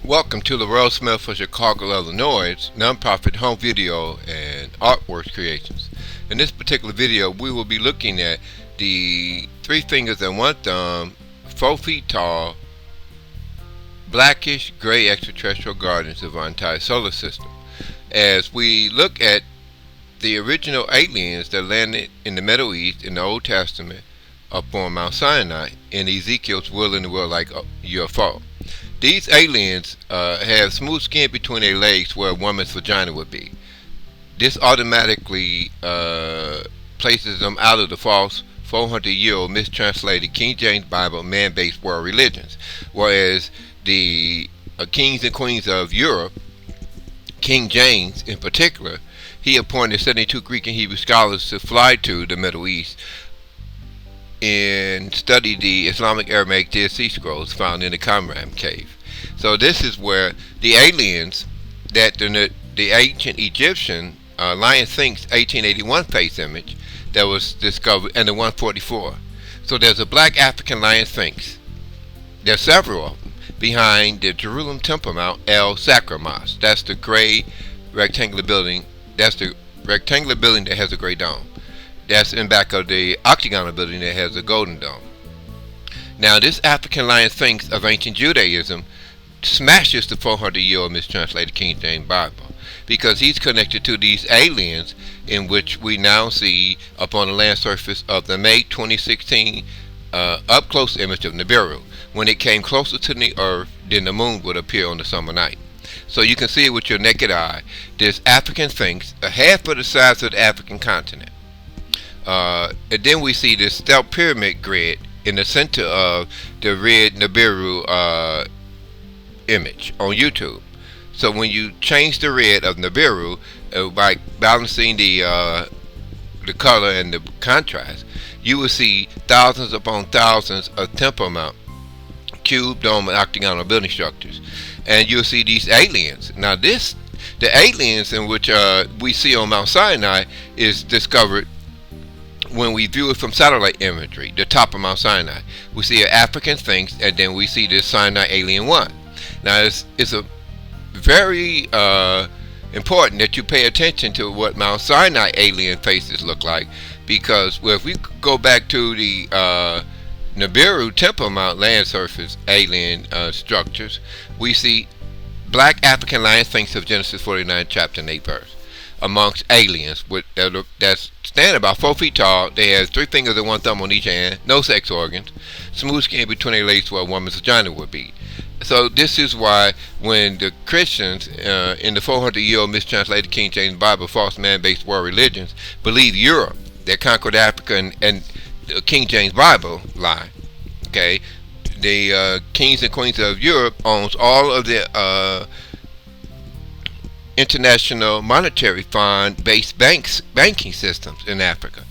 Welcome to the ROSWELL for Chicago, Illinois, nonprofit home video and artwork creations. In this particular video, we will be looking at the 3 fingers and 1 thumb, 4 feet tall, blackish gray extraterrestrial guardians of our entire solar system. As we look at the original aliens that landed in the Middle East in the Old Testament upon Mount Sinai, in Ezekiel's will in the world like U.F.O. These aliens have smooth skin between their legs where a woman's vagina would be. This automatically places them out of the false 400-year-old mistranslated King James Bible man-based world religions, whereas the kings and queens of Europe, King James in particular, he appointed 72 Greek and Hebrew scholars to fly to the Middle East and study the Islamic Aramaic Dead Sea Scrolls found in the Qumran cave. So this is where the aliens that the ancient Egyptian Lion Sphinx 1881 face image that was discovered, and the 144. So there's a black African Lion Sphinx. There's several of them behind the Jerusalem Temple Mount El SAKRAH Mosque. That's the gray rectangular building. That's the rectangular building that has a gray dome. That's in back of the octagonal building that has a golden dome. Now this African Lion Sphinx of ancient Judaism smashes the 400-year-old mistranslated King James Bible, because he's connected to these aliens in which we now see upon the land surface of the May 2016 up-close image of Nibiru, when it came closer to the earth than the moon would appear on the summer night. So you can see it with your naked eye. This African Sphinx, a half of the size of the African continent. And then we see this stealth pyramid grid in the center of the red Nibiru image on YouTube. So when you change the red of Nibiru by balancing the color and the contrast, you will see thousands upon thousands of Temple Mount cube, dome, and octagonal building structures, and you'll see these aliens. Now the aliens in which we see on Mount Sinai is discovered when we view it from satellite imagery, the top of Mount Sinai. We see an African Sphinx, and then we see this Sinai Alien 1. Now it's a very important that you pay attention to what Mount Sinai alien faces look like, because if we go back to the Nibiru Temple Mount land surface alien structures, we see black African Lion Sphinx of Genesis 49 chapter and 8 verse amongst aliens that's stand about 4 feet tall. They have 3 fingers and 1 thumb on each hand, no sex organs, smooth skin between their legs where a woman's vagina would be. So this is why when the Christians in the 400-year-old mistranslated King James Bible false man-based world religions believe Europe, that conquered Africa, and the King James Bible lie. Okay, the kings and queens of Europe owns all of the international monetary fund based banking systems in Africa.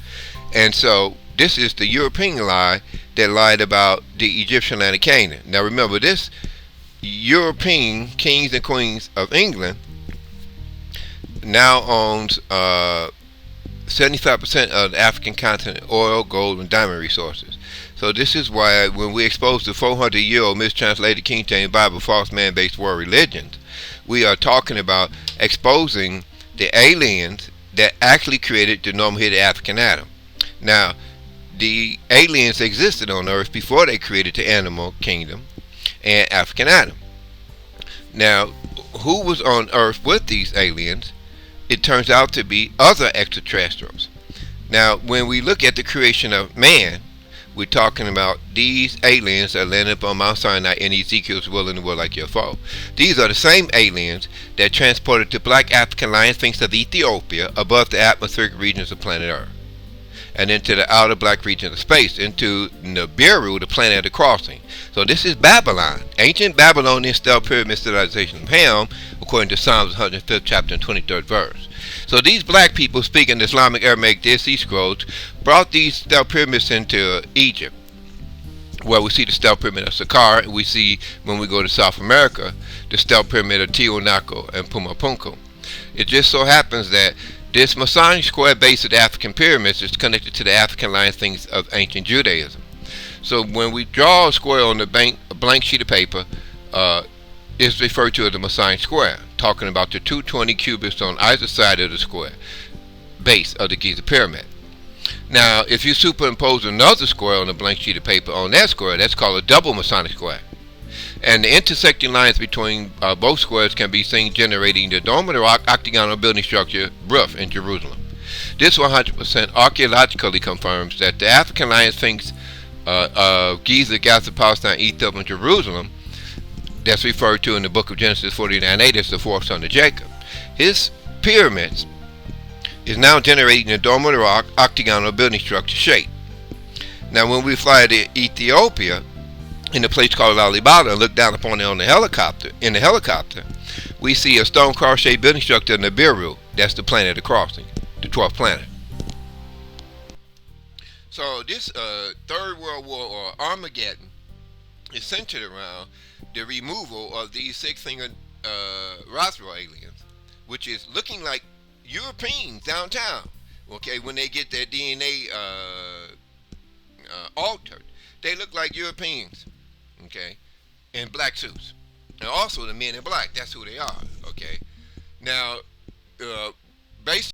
And so this is the European lie that lied about the Egyptian land of Canaan. Now remember, this European kings and queens of England now owns 75% of the African continent oil, gold, and diamond resources. So this is why when we expose the 400-year-old mistranslated King James Bible false man-based world religions, we are talking about exposing the aliens that actually created the normal-headed African Adam. Now, the aliens existed on Earth before they created the animal kingdom and African Adam. Now, who was on Earth with these aliens? It turns out to be other extraterrestrials. Now, when we look at the creation of man, we're talking about these aliens that landed up on Mount Sinai in Ezekiel's will in the world like U.F.O. These are the same aliens that transported the black African Lion Sphinx of Ethiopia above the atmospheric regions of planet Earth, and into the outer black region of space, into Nibiru, the planet of the crossing. So this is Babylon, ancient Babylonian stealth pyramid civilization of Ham, according to Psalms 105th chapter and 23rd verse. So these black people speaking the Islamic Aramaic Dead Sea Scrolls brought these stealth pyramids into Egypt, where we see the stealth pyramid of SAKRAH. We see, when we go to South America, the stealth pyramid of Tiwanaku and Pumapunku. It just so happens that this Masonic square base of the African pyramids is connected to the African Lion Sphinx of ancient Judaism. So when we draw a square on a blank sheet of paper, is referred to as the Messiah square, talking about the 220 cubits on either side of the square base of the Giza pyramid. Now, if you superimpose another square on a blank sheet of paper on that square, that's called a double Masonic square. And the intersecting lines between both squares can be seen generating the dome of the rock octagonal building structure roof in Jerusalem. This 100% archaeologically confirms that the African lion sphinx of Giza, Gaza, Palestine, Ethiopia, and Jerusalem, that's referred to in the book of Genesis 49:8 as the fourth son of Jacob. His pyramids is now generating the dome of the rock octagonal building structure shape. Now, when we fly to Ethiopia, in a place called Alibaba, and look down upon it on the helicopter, we see a stone cross-shaped building structure in Nibiru. That's the planet of crossing, the 12th planet. So this Third World War, or Armageddon, is centered around the removal of these six-fingered ROSWELL aliens, which is looking like Europeans downtown. Okay, when they get their DNA altered, they look like Europeans. Okay, in black suits, and also the men in black. That's who they are. Okay, now based